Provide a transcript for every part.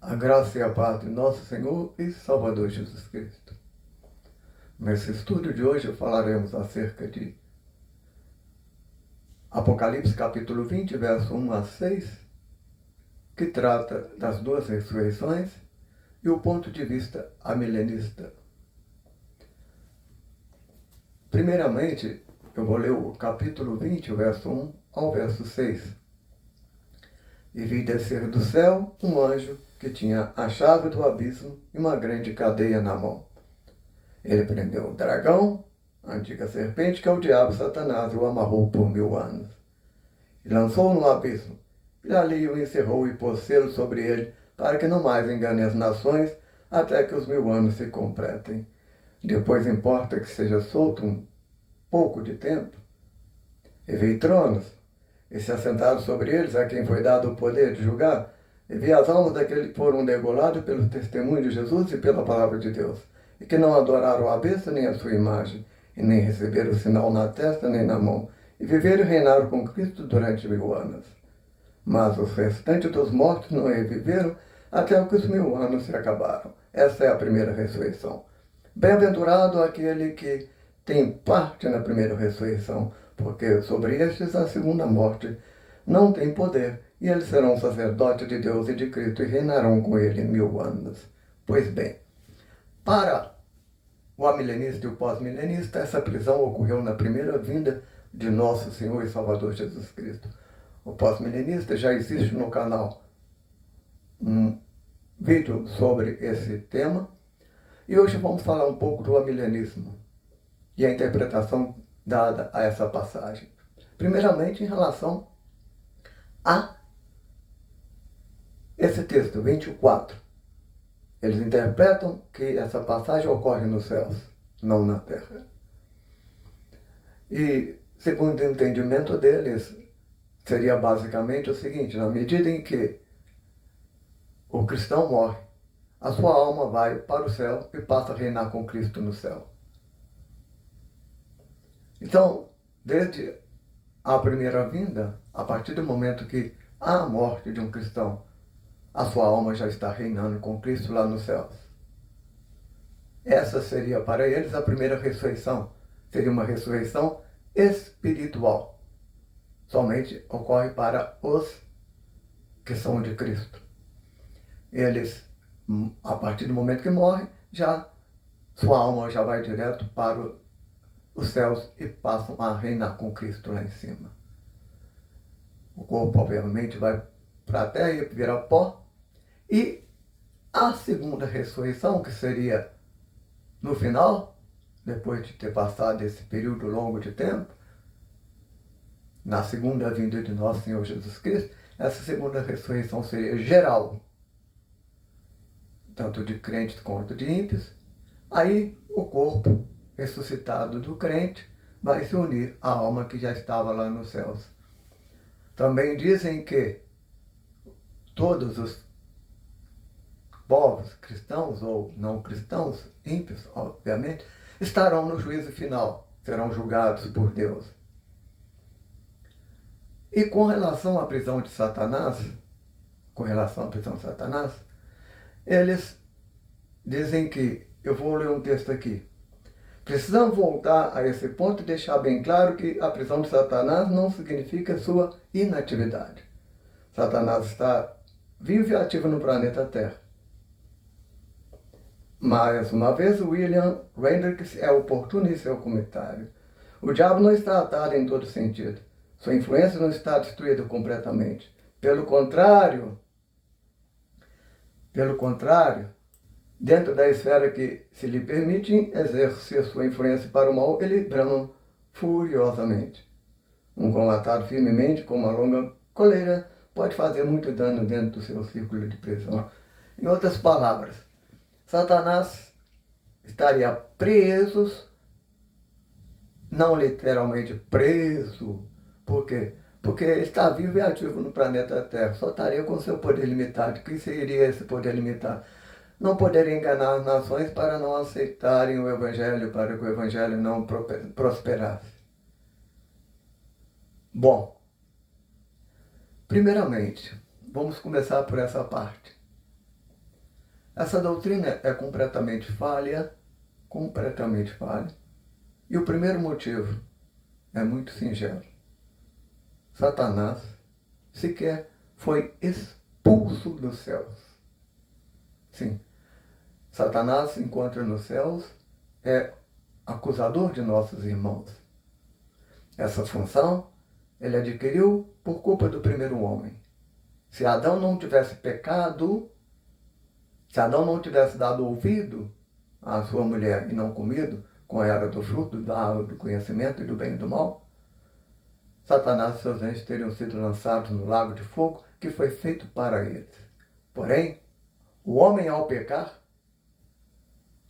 A graça e a paz de nosso Senhor e Salvador Jesus Cristo. Nesse estudo de hoje falaremos acerca de Apocalipse capítulo 20, verso 1 a 6, que trata das duas ressurreições e o ponto de vista amilenista. Primeiramente, eu vou ler o capítulo 20, verso 1 ao verso 6. E vi descer do céu um anjo que tinha a chave do abismo e uma grande cadeia na mão. Ele prendeu o dragão, a antiga serpente, que é o diabo Satanás, e o amarrou por 1000 anos. E lançou-o no abismo, e ali o encerrou e pôs selo sobre ele, para que não mais engane as nações, até que os 1000 anos se completem. Depois importa que seja solto um pouco de tempo. E vi tronos, e se assentaram sobre eles a quem foi dado o poder de julgar, e vi as almas daqueles que foram degolados pelo testemunho de Jesus e pela palavra de Deus, e que não adoraram a besta nem a sua imagem, e nem receberam o sinal na testa nem na mão, e viveram e reinaram com Cristo durante 1000 anos. Mas os restantes dos mortos não reviveram até que os 1000 anos se acabaram. Essa é a primeira ressurreição. Bem-aventurado aquele que tem parte na primeira ressurreição, porque sobre estes a segunda morte não tem poder, e eles serão sacerdotes de Deus e de Cristo e reinarão com ele 1000 anos. Pois bem, para o amilenista e o pós-milenista, essa prisão ocorreu na primeira vinda de nosso Senhor e Salvador Jesus Cristo. O pós-milenista já existe no canal um vídeo sobre esse tema, e hoje vamos falar um pouco do amilenismo e a interpretação dada a essa passagem. Primeiramente, em relação a esse texto, 24. Eles interpretam que essa passagem ocorre nos céus, não na terra. E, segundo o entendimento deles, seria basicamente o seguinte: na medida em que o cristão morre, a sua alma vai para o céu e passa a reinar com Cristo no céu. Então, desde a primeira vinda, a partir do momento que há a morte de um cristão, a sua alma já está reinando com Cristo lá nos céus. Essa seria para eles a primeira ressurreição. Seria uma ressurreição espiritual. Somente ocorre para os que são de Cristo. Eles, a partir do momento que morrem, sua alma já vai direto para os céus e passam a reinar com Cristo lá em cima. O corpo, obviamente, vai para a terra e vira pó. E a segunda ressurreição, que seria no final, depois de ter passado esse período longo de tempo, na segunda vinda de nosso Senhor Jesus Cristo, essa segunda ressurreição seria geral, tanto de crentes quanto de ímpios. Aí o corpo ressuscitado do crente vai se unir à alma que já estava lá nos céus. Também dizem que todos os povos cristãos ou não cristãos, ímpios, obviamente, estarão no juízo final, serão julgados por Deus. E com relação à prisão de Satanás, eles dizem que, eu vou ler um texto aqui, precisamos voltar a esse ponto e deixar bem claro que a prisão de Satanás não significa sua inatividade. Satanás está vivo e ativo no planeta Terra. Mais uma vez, William Hendricks é oportuno em seu comentário. O diabo não está atado em todo sentido. Sua influência não está destruída completamente. Pelo contrário, dentro da esfera que se lhe permite exercer sua influência para o mal, ele brama furiosamente. Um combatado firmemente com uma longa coleira pode fazer muito dano dentro do seu círculo de prisão. Em outras palavras, Satanás estaria preso, não literalmente preso. Por quê? Porque está vivo e ativo no planeta Terra. Só estaria com seu poder limitado. O que seria esse poder limitado? Não poderia enganar as nações para não aceitarem o Evangelho, para que o Evangelho não prosperasse. Bom, primeiramente, vamos começar por essa parte. Essa doutrina é completamente falha, e o primeiro motivo é muito singelo. Satanás sequer foi expulso dos céus. Sim, Satanás se encontra nos céus, é acusador de nossos irmãos. Essa função ele adquiriu por culpa do primeiro homem. Se Adão não tivesse pecado, se Adão não tivesse dado ouvido à sua mulher e não comido com ela do fruto da árvore do conhecimento e do bem e do mal, Satanás e seus anjos teriam sido lançados no lago de fogo que foi feito para eles. Porém, o homem, ao pecar,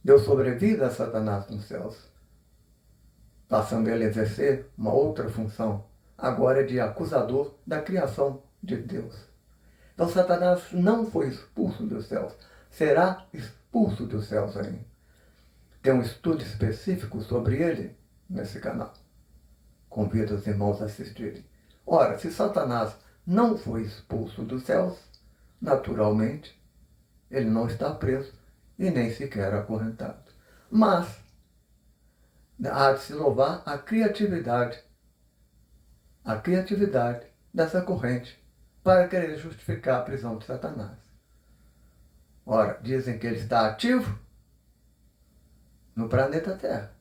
deu sobrevida a Satanás nos céus, passando ele a exercer uma outra função, agora de acusador da criação de Deus. Então Satanás não foi expulso dos céus, será expulso dos céus ainda. Tem um estudo específico sobre ele nesse canal. Convido os irmãos a assistirem. Ora, se Satanás não foi expulso dos céus, naturalmente, ele não está preso e nem sequer acorrentado. Mas há de se louvar a criatividade dessa corrente para querer justificar a prisão de Satanás. Ora, dizem que ele está ativo no planeta Terra.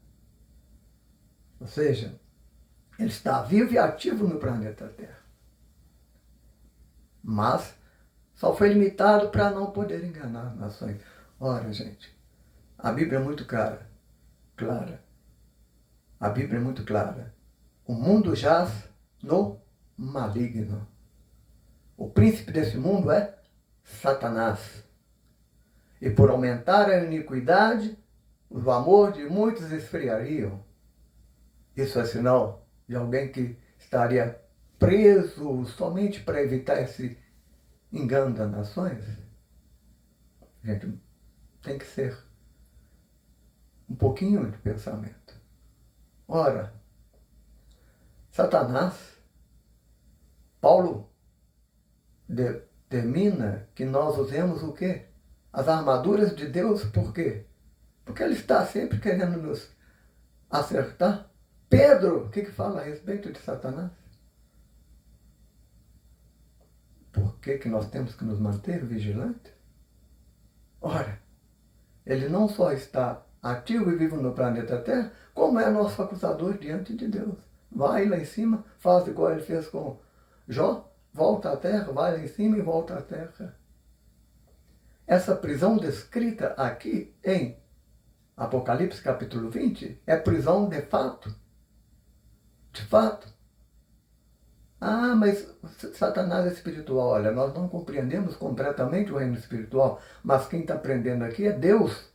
Ou seja, ele está vivo e ativo no planeta Terra. Mas só foi limitado para não poder enganar as nações. Ora, gente, a Bíblia é muito clara. A Bíblia é muito clara. O mundo jaz no maligno. O príncipe desse mundo é Satanás. E por aumentar a iniquidade, o amor de muitos esfriariam. Isso é sinal de alguém que estaria preso somente para evitar esse engano das nações? Gente, tem que ser um pouquinho de pensamento. Ora, Satanás, Paulo determina que nós usemos o quê? As armaduras de Deus, por quê? Porque ele está sempre querendo nos acertar. Pedro, o que fala a respeito de Satanás? Por que nós temos que nos manter vigilantes? Ora, ele não só está ativo e vivo no planeta Terra, como é nosso acusador diante de Deus. Vai lá em cima, faz igual ele fez com Jó, volta à terra, vai lá em cima e volta à terra. Essa prisão descrita aqui em Apocalipse capítulo 20 é prisão de fato. De fato. Ah, mas Satanás é espiritual. Olha, nós não compreendemos completamente o reino espiritual, mas quem está aprendendo aqui é Deus.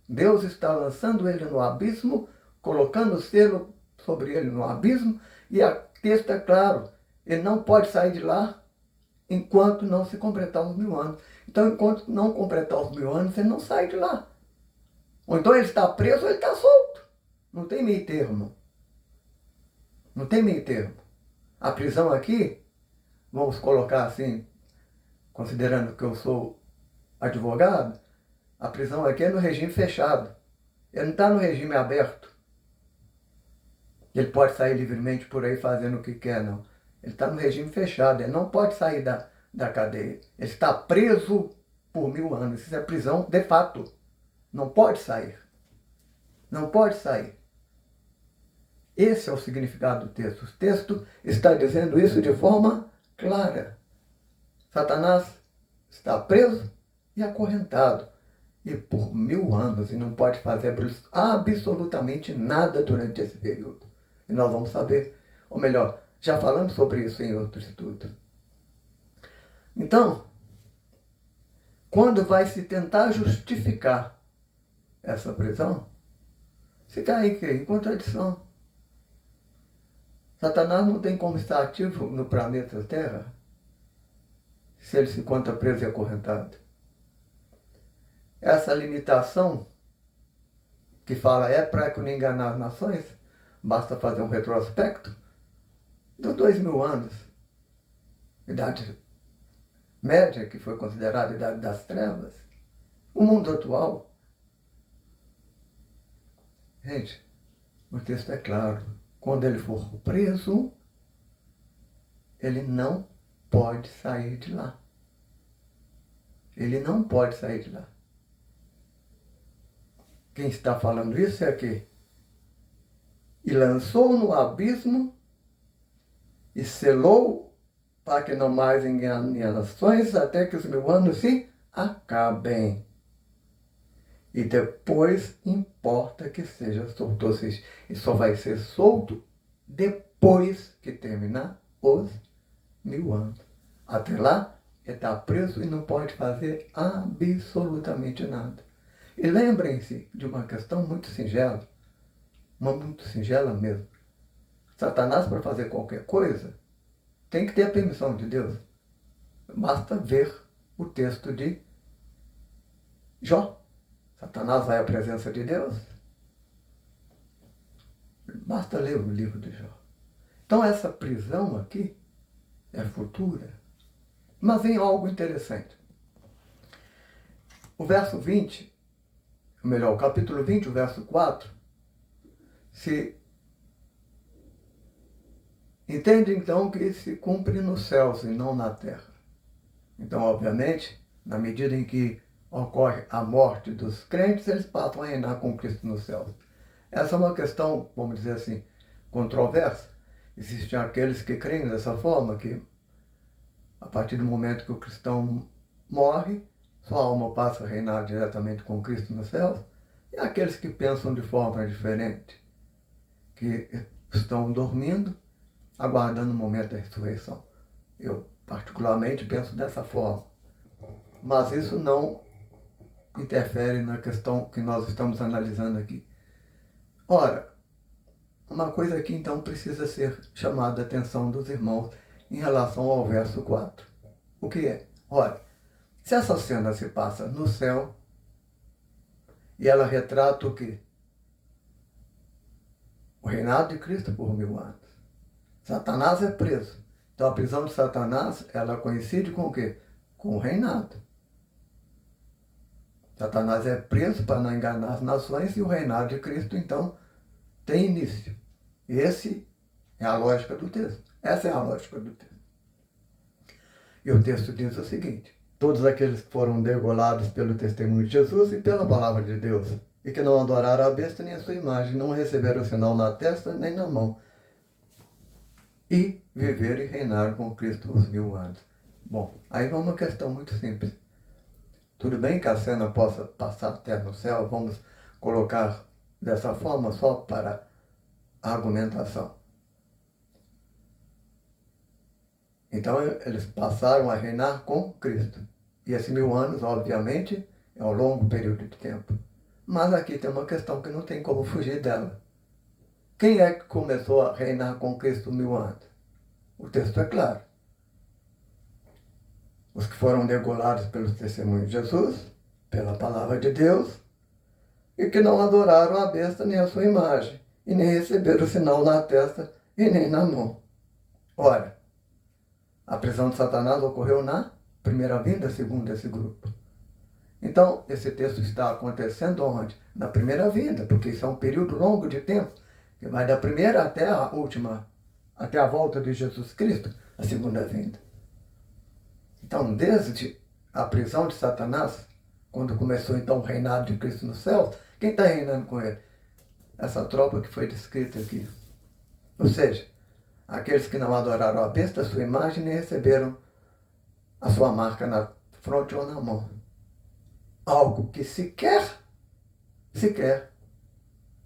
Deus está lançando ele no abismo, colocando o selo sobre ele no abismo, e o texto é claro, ele não pode sair de lá enquanto não se completar os 1000 anos. Então, enquanto não completar os 1000 anos, ele não sai de lá. Ou então ele está preso ou ele está solto. Não tem meio termo. Não tem meio termo. A prisão aqui, vamos colocar assim, considerando que eu sou advogado, a prisão aqui é no regime fechado. Ele não está no regime aberto. Ele pode sair livremente por aí fazendo o que quer, não. Ele está no regime fechado, ele não pode sair da cadeia. Ele está preso por 1000 anos. Isso é prisão de fato. Não pode sair. Não pode sair. Esse é o significado do texto. O texto está dizendo isso de forma clara. Satanás está preso e acorrentado. E por 1000 anos, e não pode fazer absolutamente nada durante esse período. E nós vamos saber, ou melhor, já falamos sobre isso em outro estudo. Então, quando vai se tentar justificar essa prisão, se cai em contradição. Satanás não tem como estar ativo no planeta Terra se ele se encontra preso e acorrentado. Essa limitação que fala é para não enganar as nações, basta fazer um retrospecto dos 2000 anos, idade média, que foi considerada a idade das trevas, O mundo atual, gente, o texto é claro. Quando ele for preso, ele não pode sair de lá. Ele não pode sair de lá. Quem está falando isso é que e lançou no abismo e selou para que não mais engane as nações até que os 1000 anos se acabem. E depois importa que seja solto. Ou seja, ele só vai ser solto depois que terminar os 1000 anos. Até lá, ele está preso e não pode fazer absolutamente nada. E lembrem-se de uma questão muito singela, muito singela mesmo. Satanás, para fazer qualquer coisa, tem que ter a permissão de Deus. Basta ver o texto de Jó. Satanás vai à presença de Deus. Basta ler o livro de Jó. Então essa prisão aqui é futura. Mas vem algo interessante. O verso 20, ou melhor, o capítulo 20, o verso 4, se entende então que se cumpre nos céus e não na terra. Então, obviamente, na medida em que ocorre a morte dos crentes, eles passam a reinar com Cristo nos céus. Essa é uma questão, vamos dizer assim, controversa. Existem aqueles que creem dessa forma, que a partir do momento que o cristão morre, sua alma passa a reinar diretamente com Cristo nos céus, e aqueles que pensam de forma diferente, que estão dormindo, aguardando o momento da ressurreição. Eu, particularmente, penso dessa forma. Mas isso não interfere na questão que nós estamos analisando aqui. Ora, uma coisa aqui então precisa ser chamada a atenção dos irmãos em relação ao verso 4. O que é? Ora, se essa cena se passa no céu e ela retrata o quê? O reinado de Cristo por 1000 anos. Satanás é preso. Então a prisão de Satanás, ela coincide com o quê? Com o reinado. Satanás é preso para não enganar as nações e o reinado de Cristo, então, tem início. Esse é a lógica do texto. Essa é a lógica do texto. E o texto diz o seguinte: todos aqueles que foram degolados pelo testemunho de Jesus e pela palavra de Deus, e que não adoraram a besta nem a sua imagem, não receberam o sinal na testa nem na mão, e viveram e reinaram com Cristo os 1000 anos. Bom, aí vai uma questão muito simples. Tudo bem que a cena possa passar até no céu, vamos colocar dessa forma só para a argumentação. Então eles passaram a reinar com Cristo. E esses 1000 anos, obviamente, é um longo período de tempo. Mas aqui tem uma questão que não tem como fugir dela. Quem é que começou a reinar com Cristo 1000 anos? O texto é claro. Os que foram degolados pelo testemunho de Jesus, pela palavra de Deus, e que não adoraram a besta nem a sua imagem, e nem receberam o sinal na testa e nem na mão. Ora, a prisão de Satanás ocorreu na primeira vinda, segundo esse grupo. Então, esse texto está acontecendo onde? Na primeira vinda, porque isso é um período longo de tempo, que vai da primeira até a última, até a volta de Jesus Cristo, a segunda vinda. Então, desde a prisão de Satanás, quando começou então o reinado de Cristo nos céus, quem está reinando com ele? Essa tropa que foi descrita aqui. Ou seja, aqueles que não adoraram a besta, a sua imagem, nem receberam a sua marca na fronte ou na mão. Algo que sequer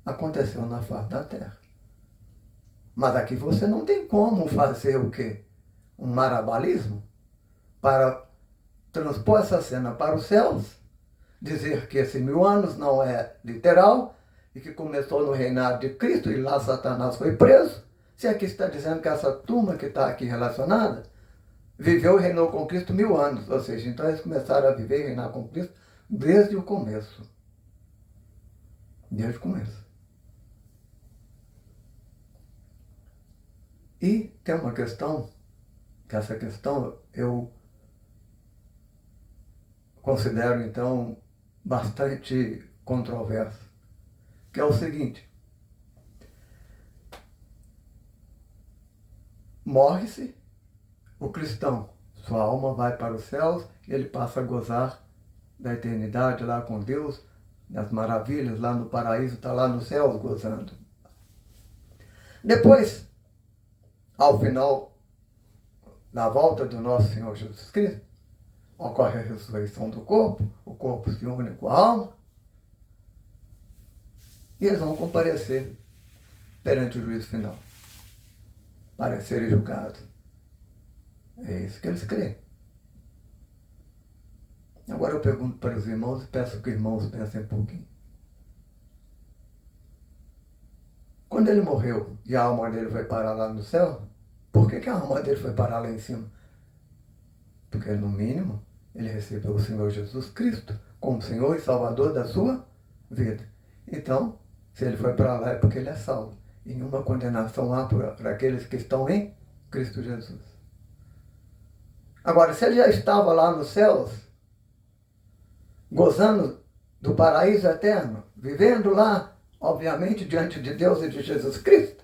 aconteceu na face da terra. Mas aqui você não tem como fazer o quê? Um marabalismo para transpor essa cena para os céus, dizer que esses 1000 anos não é literal e que começou no reinado de Cristo e lá Satanás foi preso. Se aqui está dizendo que essa turma que está aqui relacionada viveu e reinou com Cristo 1000 anos, ou seja, então eles começaram a viver e reinar com Cristo desde o começo. Desde o começo. E tem uma questão, que essa questão eu considero então bastante controverso, que é o seguinte: morre-se o cristão, sua alma vai para os céus e ele passa a gozar da eternidade lá com Deus, das maravilhas lá no paraíso, está lá nos céus gozando. Depois, ao final da volta do nosso Senhor Jesus Cristo, ocorre a ressurreição do corpo, o corpo se une com a alma, e eles vão comparecer perante o juízo final, para serem julgados. É isso que eles creem. Agora eu pergunto para os irmãos e peço que os irmãos pensem um pouquinho. Quando ele morreu e a alma dele foi parar lá no céu, por que a alma dele foi parar lá em cima? Porque, no mínimo, ele recebeu o Senhor Jesus Cristo como Senhor e Salvador da sua vida. Então, se ele foi para lá é porque ele é salvo. E nenhuma condenação há para aqueles que estão em Cristo Jesus. Agora, se ele já estava lá nos céus, gozando do paraíso eterno, vivendo lá, obviamente, diante de Deus e de Jesus Cristo,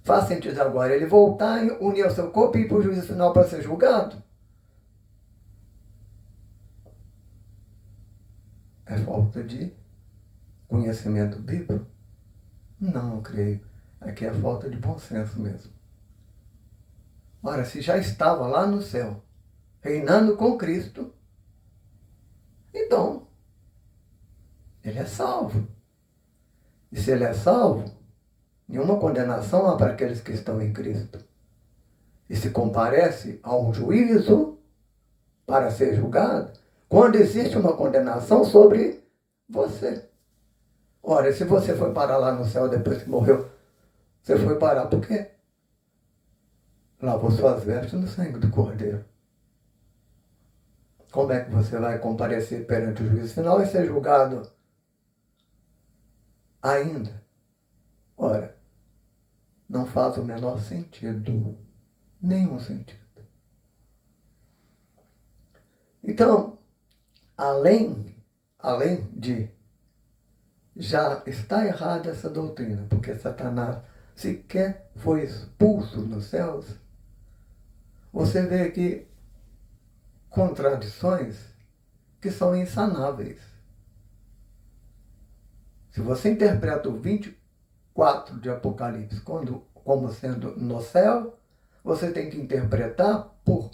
faz sentido agora ele voltar e unir o seu corpo e ir para o juízo final para ser julgado? É falta de conhecimento bíblico? Não creio. Aqui é falta de bom senso mesmo. Ora, se já estava lá no céu, reinando com Cristo, então, ele é salvo. E se ele é salvo, nenhuma condenação há para aqueles que estão em Cristo. E se comparece a um juízo para ser julgado, quando existe uma condenação sobre você. Ora, se você foi parar lá no céu depois que morreu, você foi parar por quê? Lavou suas vestes no sangue do Cordeiro. Como é que você vai comparecer perante o juízo final e ser julgado ainda? Ora, não faz o menor sentido. Nenhum sentido. Então, além de já está errada essa doutrina, porque Satanás sequer foi expulso nos céus, você vê aqui contradições que são insanáveis. Se você interpreta o 24 de Apocalipse como sendo no céu, você tem que interpretar por,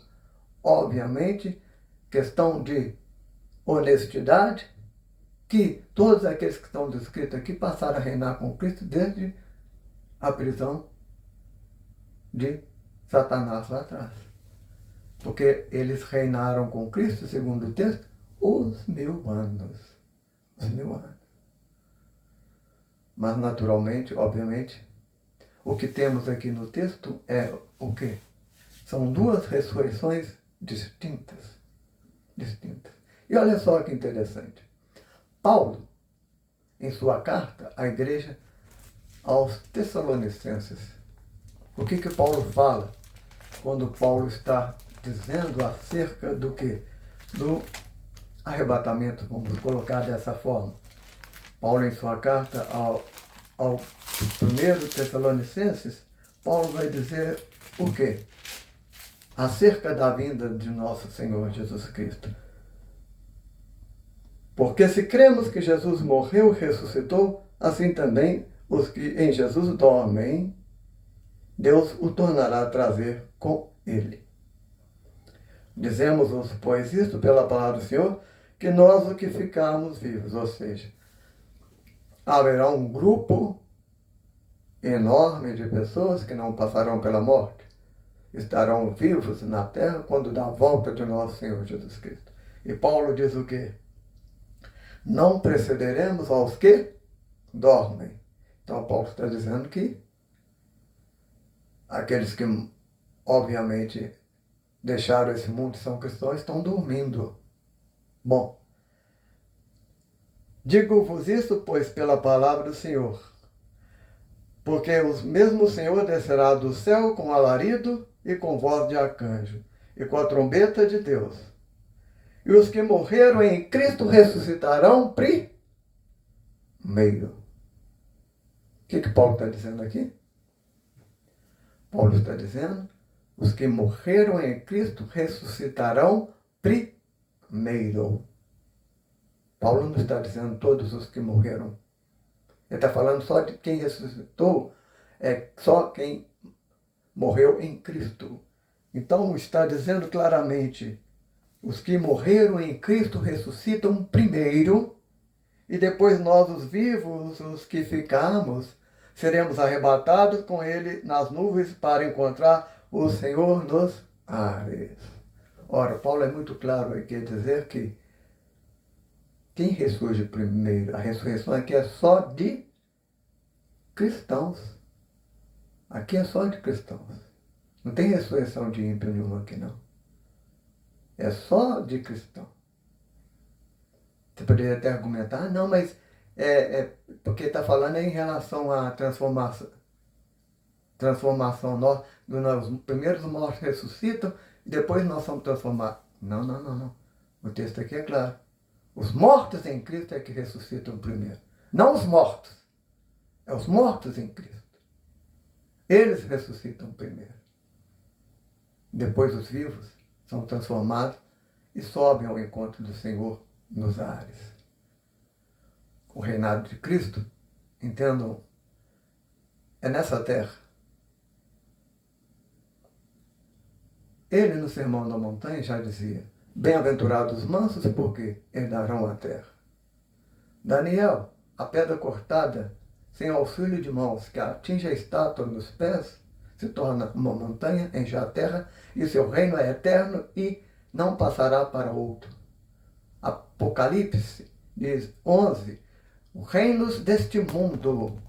obviamente, questão de honestidade, que todos aqueles que estão descritos aqui passaram a reinar com Cristo desde a prisão de Satanás lá atrás. Porque eles reinaram com Cristo, segundo o texto, os 1000 anos. Os 1000 anos. Mas, naturalmente, obviamente, o que temos aqui no texto é o quê? São duas ressurreições distintas. E olha só que interessante. Paulo, em sua carta à igreja aos Tessalonicenses, o que Paulo fala quando Paulo está dizendo acerca do quê? Do arrebatamento, vamos colocar dessa forma. Paulo, em sua carta ao primeiro Tessalonicenses, Paulo vai dizer o quê? Acerca da vinda de nosso Senhor Jesus Cristo. Porque se cremos que Jesus morreu e ressuscitou, assim também os que em Jesus dormem, Deus o tornará a trazer com ele. Dizemos-vos, pois, isto pela palavra do Senhor, que nós o que ficarmos vivos, ou seja, haverá um grupo enorme de pessoas que não passarão pela morte, estarão vivos na terra quando dá a volta de nosso Senhor Jesus Cristo. E Paulo diz o quê? Não precederemos aos que dormem. Então Paulo está dizendo que aqueles que, obviamente, deixaram esse mundo e são cristãos estão dormindo. Bom, digo-vos isso, pois, pela palavra do Senhor, porque o mesmo Senhor descerá do céu com alarido e com voz de arcanjo, e com a trombeta de Deus, E os que morreram em Cristo ressuscitarão primeiro. O que Paulo está dizendo aqui? Paulo está dizendo, os que morreram em Cristo ressuscitarão primeiro. Paulo não está dizendo todos os que morreram. Ele está falando só de quem ressuscitou, é só quem morreu em Cristo. Então está dizendo claramente, os que morreram em Cristo ressuscitam primeiro, e depois nós, os vivos, os que ficarmos, seremos arrebatados com ele nas nuvens para encontrar o Senhor nos ares. Ora, Paulo é muito claro aqui, dizer que quem ressurge primeiro, a ressurreição aqui é só de cristãos. Aqui é só de cristãos. Não tem ressurreição de ímpio nenhuma aqui, não. É só de cristão. Você poderia até argumentar, não, mas porque está falando em relação à transformação nossa, os primeiros mortos ressuscitam e depois nós somos transformados. Não. O texto aqui é claro. Os mortos em Cristo é que ressuscitam primeiro. Não os mortos. É os mortos em Cristo. Eles ressuscitam primeiro. Depois os vivos são transformados e sobem ao encontro do Senhor nos ares. O reinado de Cristo, entendam, é nessa terra. Ele, no Sermão da Montanha, já dizia, bem-aventurados os mansos, porque herdarão a terra. Daniel, a pedra cortada, sem auxílio de mãos, que atinge a estátua nos pés, se torna uma montanha, enche a terra, e seu reino é eterno e não passará para outro. Apocalipse diz 11, os reinos deste mundo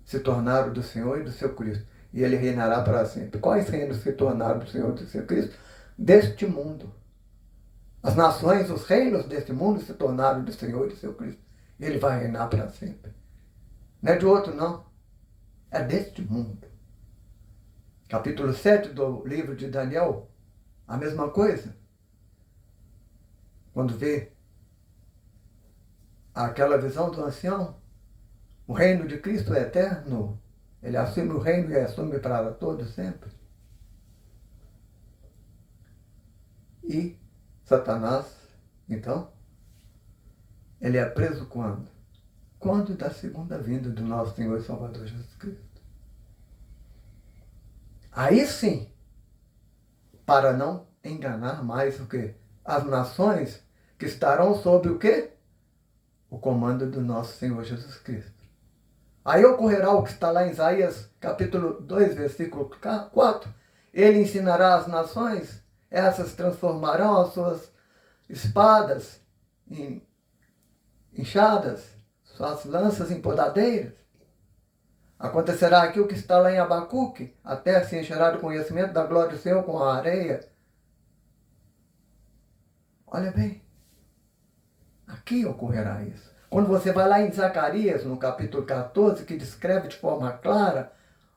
se tornaram do Senhor e do seu Cristo, e ele reinará para sempre. Quais reinos se tornaram do Senhor e do seu Cristo? Deste mundo. As nações, os reinos deste mundo se tornaram do Senhor e do seu Cristo, e ele vai reinar para sempre. Não é de outro, não. É deste mundo. Capítulo 7 do livro de Daniel, a mesma coisa. Quando vê aquela visão do ancião, o reino de Cristo é eterno. Ele assume o reino e assume para todos sempre. E Satanás, então, ele é preso quando? Quando da segunda vinda do nosso Senhor e Salvador Jesus Cristo. Aí sim, para não enganar mais o quê? As nações que estarão sob o quê? O comando do nosso Senhor Jesus Cristo. Aí ocorrerá o que está lá em Isaías, capítulo 2, versículo 4. Ele ensinará as nações, essas transformarão as suas espadas em enxadas, suas lanças em podadeiras. Acontecerá aqui o que está lá em Abacuque, a terra se encherá do conhecimento da glória do Senhor com a areia. Olha bem, aqui ocorrerá isso. Quando você vai lá em Zacarias, no capítulo 14, que descreve de forma clara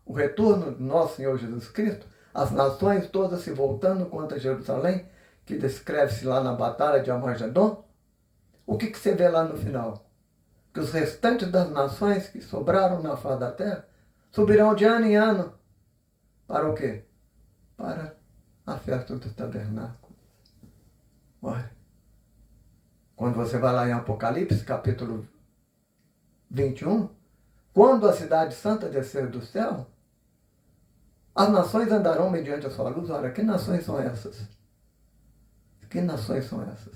o retorno do nosso Senhor Jesus Cristo, as nações todas se voltando contra Jerusalém, que descreve-se lá na batalha de Armagedon, o que você vê lá no final? Que os restantes das nações que sobraram na face da terra subirão de ano em ano. Para o quê? Para a festa do tabernáculo. Olha, quando você vai lá em Apocalipse, capítulo 21, quando a cidade santa descer do céu, as nações andarão mediante a sua luz. Olha, que nações são essas? Que nações são essas?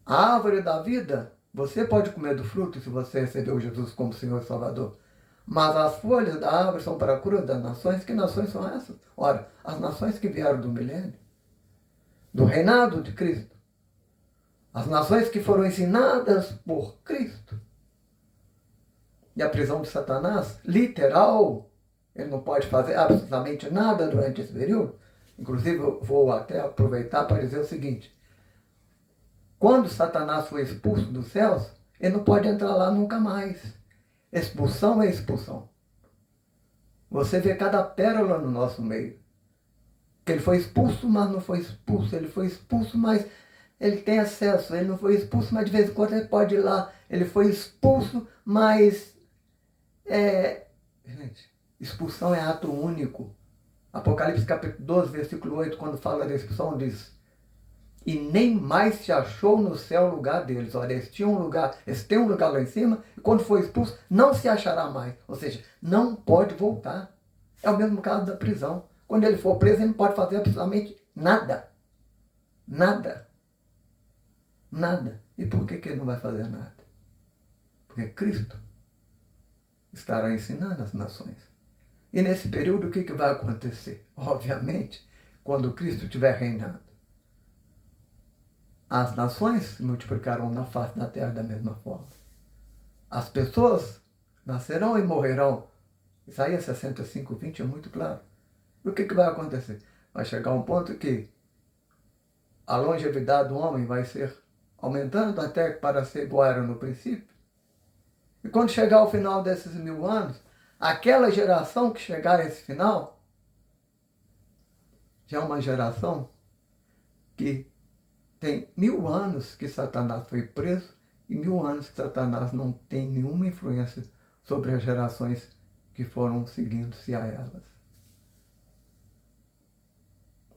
A árvore da vida, você pode comer do fruto se você recebeu Jesus como Senhor e Salvador. Mas as folhas da árvore são para a cura das nações. Que nações são essas? Ora, as nações que vieram do milênio, do reinado de Cristo. As nações que foram ensinadas por Cristo. E a prisão de Satanás, literal, ele não pode fazer absolutamente nada durante esse período. Inclusive, eu vou até aproveitar para dizer o seguinte. Quando Satanás foi expulso dos céus, ele não pode entrar lá nunca mais. Expulsão é expulsão. Você vê cada pérola no nosso meio. Que ele foi expulso, mas não foi expulso. Ele foi expulso, mas ele tem acesso. Ele não foi expulso, mas de vez em quando ele pode ir lá. Ele foi expulso, mas... Gente, expulsão é ato único. Apocalipse capítulo 12, versículo 8, quando fala da expulsão, diz: e nem mais se achou no céu o lugar deles. Olha, eles têm um lugar lá em cima, e quando for expulso, não se achará mais. Ou seja, não pode voltar. É o mesmo caso da prisão. Quando ele for preso, ele não pode fazer absolutamente nada. Nada. Nada. E por que ele não vai fazer nada? Porque Cristo estará ensinando as nações. E nesse período, o que vai acontecer? Obviamente, quando Cristo estiver reinando, as nações se multiplicarão na face da terra da mesma forma. As pessoas nascerão e morrerão. Isaías 65, 20 é muito claro. E o que vai acontecer? Vai chegar um ponto que a longevidade do homem vai ser aumentando até para ser igual era no princípio. E quando chegar ao final desses 1000 anos, aquela geração que chegar a esse final, já é uma geração que tem 1000 anos que Satanás foi preso e 1000 anos que Satanás não tem nenhuma influência sobre as gerações que foram seguindo-se a elas.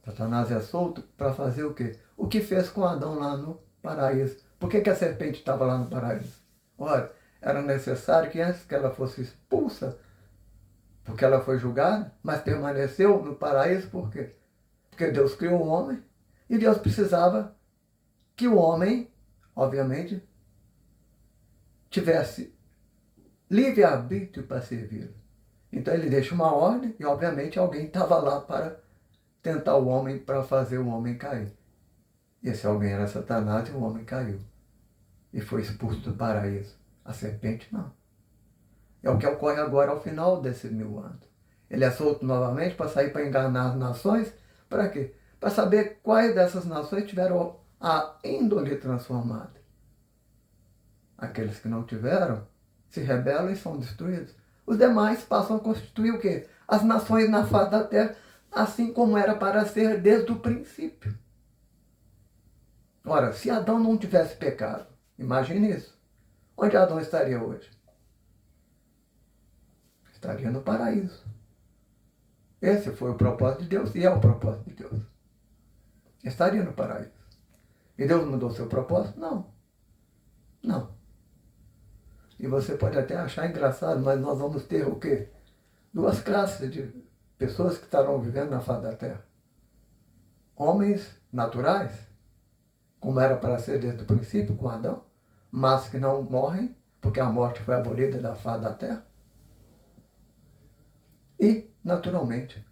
Satanás é solto para fazer o quê? O que fez com Adão lá no paraíso. Por que a serpente estava lá no paraíso? Ora, era necessário que antes que ela fosse expulsa, porque ela foi julgada, mas permaneceu no paraíso por quê? Porque Deus criou o homem e Deus precisava que o homem, obviamente, tivesse livre-arbítrio para servir. Então ele deixa uma ordem e, obviamente, alguém estava lá para tentar o homem, para fazer o homem cair. E esse alguém era Satanás e o homem caiu. E foi expulso do paraíso. A serpente não. É o que ocorre agora ao final desses 1000 anos. Ele é solto novamente para sair para enganar as nações. Para quê? Para saber quais dessas nações tiveram a índole transformada. Aqueles que não tiveram se rebelam e são destruídos. Os demais passam a constituir o quê? As nações na face da terra, assim como era para ser desde o princípio. Ora, se Adão não tivesse pecado, imagine isso. Onde Adão estaria hoje? Estaria no paraíso. Esse foi o propósito de Deus e é o propósito de Deus. Estaria no paraíso. E Deus mudou seu propósito? Não. Não. E você pode até achar engraçado, mas nós vamos ter o quê? 2 classes de pessoas que estarão vivendo na face da terra. Homens naturais, como era para ser desde o princípio com Adão, mas que não morrem, porque a morte foi abolida da face da terra. E, naturalmente,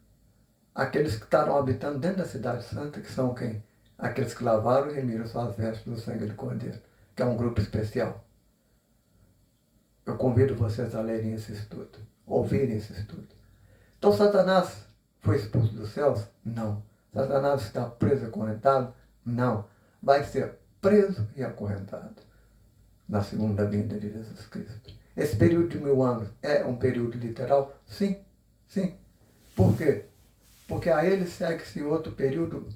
aqueles que estarão habitando dentro da cidade santa, que são quem? Aqueles que lavaram e remiram suas vestes do sangue do Cordeiro, que é um grupo especial. Eu convido vocês a lerem esse estudo, ouvirem esse estudo. Então, Satanás foi expulso dos céus? Não. Satanás está preso e acorrentado? Não. Vai ser preso e acorrentado na segunda vinda de Jesus Cristo. Esse período de 1000 anos é um período literal? Sim, sim. Por quê? Porque a ele segue-se outro período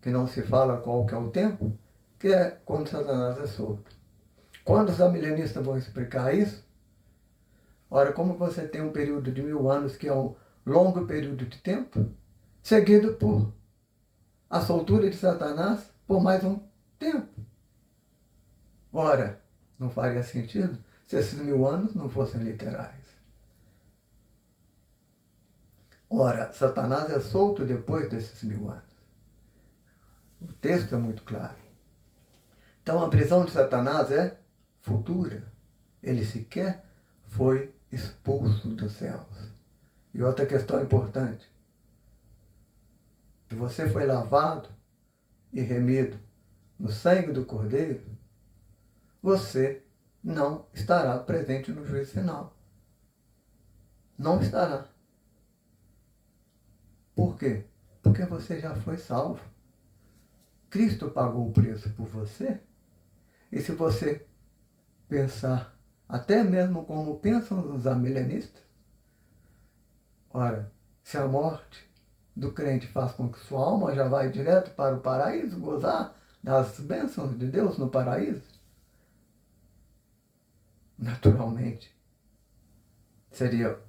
que não se fala qual que é o tempo, que é quando Satanás é solto. Quando os amilenistas vão explicar isso, ora, como você tem um período de 1000 anos, que é um longo período de tempo, seguido por a soltura de Satanás por mais um tempo. Ora, não faria sentido se esses 1000 anos não fossem literais. Ora, Satanás é solto depois desses 1000 anos. O texto é muito claro. Então a prisão de Satanás é futura. Ele sequer foi expulso dos céus. E outra questão importante. Se você foi lavado e remido no sangue do Cordeiro, você não estará presente no juízo final. Não estará. Por quê? Porque você já foi salvo. Cristo pagou o preço por você. E se você pensar, até mesmo como pensam os amilenistas, ora, se a morte do crente faz com que sua alma já vai direto para o paraíso, gozar das bênçãos de Deus no paraíso? Naturalmente, seria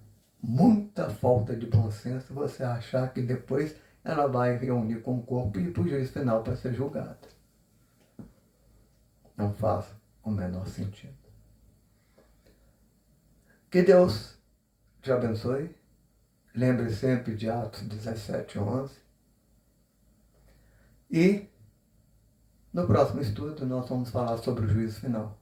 muita falta de bom senso você achar que depois ela vai reunir com o corpo e ir para o juízo final para ser julgada. Não faz o menor sentido. Que Deus te abençoe. Lembre sempre de Atos 17:11. E no próximo estudo nós vamos falar sobre o juízo final.